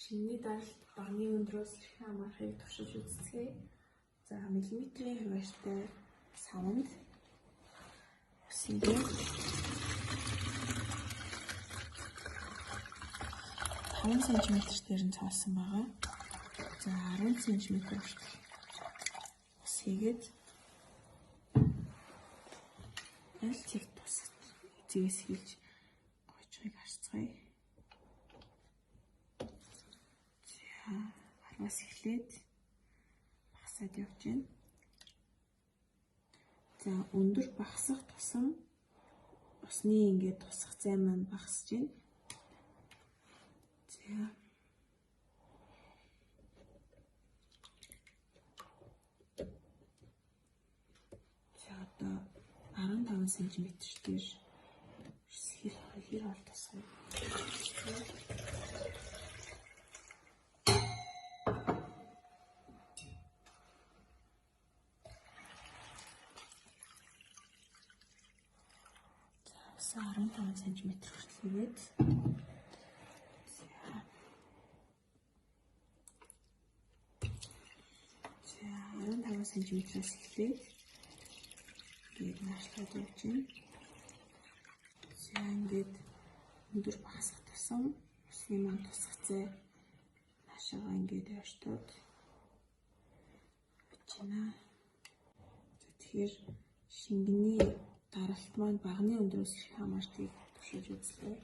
Шинэний даралт багны өндрөөс хэрхэн хамаарахыг туршиж үзье. За миллиметрийн хувааштай савнд үсгээ 5 см дээр нь цаасан байгаа. За 10 см хүртэл үсгээд аль цэг тусах эцгээс хийлж гойчгийг харцгаая. За 10-аас эхлээд багасаад явж байна. За өндөр багасах тусам усны ингээд тусах зай маань багасж байна. За одоо 15 см дээр хэр ол тусгая. За 15 см хүртэл игээд 15 см-аас эхлээд ингээд наашлаад явж байна. За ингээд өндөр багасах тусам усны маань тусах зай наашаага ингээд явштууд бичнэ. Тэгэхээр шингэний даралт маань багны өндрөөс их хамаарчгийг туршиж үзлээ.